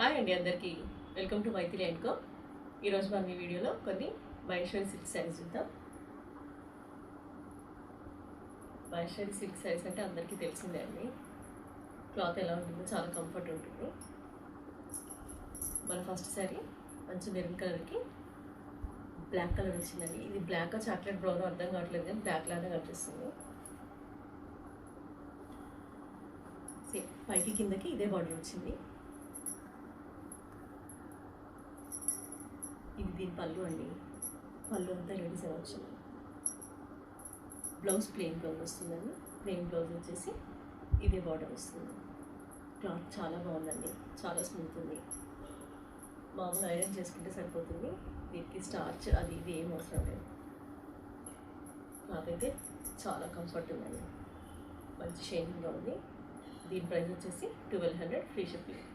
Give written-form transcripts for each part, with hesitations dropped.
Hi అండి అందరికీ welcome to Maithili and co. ఈరోజు మనం ఈ వీడియోలో కొన్ని మహేశ్వరి సిల్క్ శారీస్ చూద్దాం. మహేశ్వరి సిల్క్ శారీస్ అంటే అందరికీ తెలిసిందే అండి. క్లాత్ ఎలా ఉంటుందో చాలా కంఫర్ట్ ఉంటుంది. మన ఫస్ట్ శారీ మంచి మెరూన్ కలర్కి బ్లాక్ కలర్ వచ్చిందండి. ఇది బ్లాక్ చాక్లెట్ బ్రౌన్ అర్థం కావట్లేదు కానీ బ్లాక్ లాగా కనిపిస్తుంది. సేమ్ పైకి కిందకి ఇదే బాడీ వచ్చింది. ఇది దీని పళ్ళు అండి. పళ్ళు అంతా రెడీస్ వచ్చింది. బ్లౌజ్ ప్లెయిన్ బ్లౌజ్ వస్తుందండి. ప్లెయిన్ బ్లౌజ్ వచ్చేసి ఇదే బార్డర్ వస్తుంది. క్లాత్ చాలా బాగుందండి, చాలా స్మూత్ ఉంది. మామూలు ఐరన్ చేసుకుంటే సరిపోతుంది. దీనికి స్టార్చ్ అది ఇది ఏం అవసరం లేదు. క్లాత్ అయితే చాలా కంఫర్ట్ ఉందండి, మంచి షైనింగ్గా ఉంది. దీని ప్రైస్ వచ్చేసి 1200 ఫ్రీ షిప్పింగ్.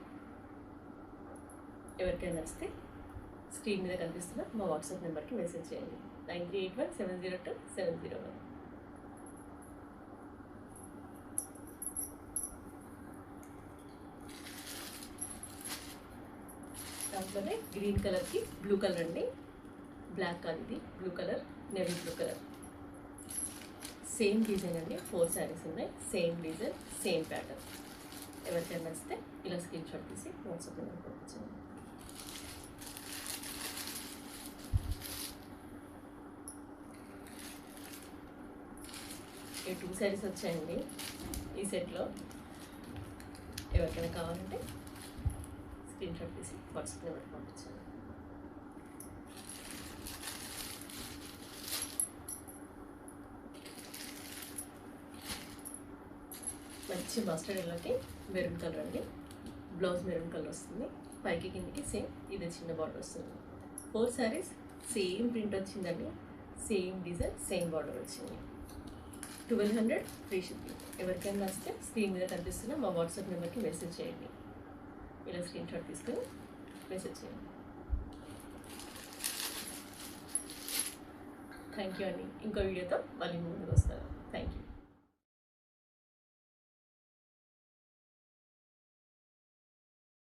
ఎవరికైనా వస్తే స్క్రీన్ మీద కనిపిస్తున్న మా వాట్సాప్ నెంబర్కి మెసేజ్ చేయండి. 9381702701. దాంట్లోనే గ్రీన్ కలర్కి బ్లూ కలర్ అండి. బ్లాక్ కాదు, ఇది blue colour, navy blue colour. Same design అండి. 4 శారీస్ ఉన్నాయి. Same design, same pattern. ఎవరికైనా వస్తే ఇలా స్క్రీన్ షాట్ తీసి వాట్సాప్ నెంబర్ పంపించండి. ఈ 2 శారీస్ వచ్చాయండి ఈ సెట్లో. ఎవరికైనా కావాలంటే స్క్రీన్ షాట్ తీసి వాట్సాప్ నెంబర్కి పంపించండి. మంచి మస్టర్డ్ ఎల్లోకి మెరూన్ కలర్ అండి. బ్లౌజ్ మెరూన్ కలర్ వస్తుంది. పైకి కిందకి సేమ్ ఇదే చిన్న బార్డర్ వస్తుంది. 4 శారీస్ సేమ్ ప్రింట్ వచ్చిందండి. సేమ్ డిజైన్, సేమ్ బార్డర్ వచ్చింది. 1200 ఫ్రీ షిప్పింగ్. ఎవరికైనా వస్తే స్క్రీన్ మీద కనిపిస్తున్న మా వాట్సాప్ నెంబర్కి మెసేజ్ చేయండి. ఇలా స్క్రీన్ షాట్ తీసుకొని మెసేజ్ చేయండి. థ్యాంక్ యూ అండి. ఇంకో వీడియోతో మళ్ళీ ముందుకు వస్తాను. Thank you.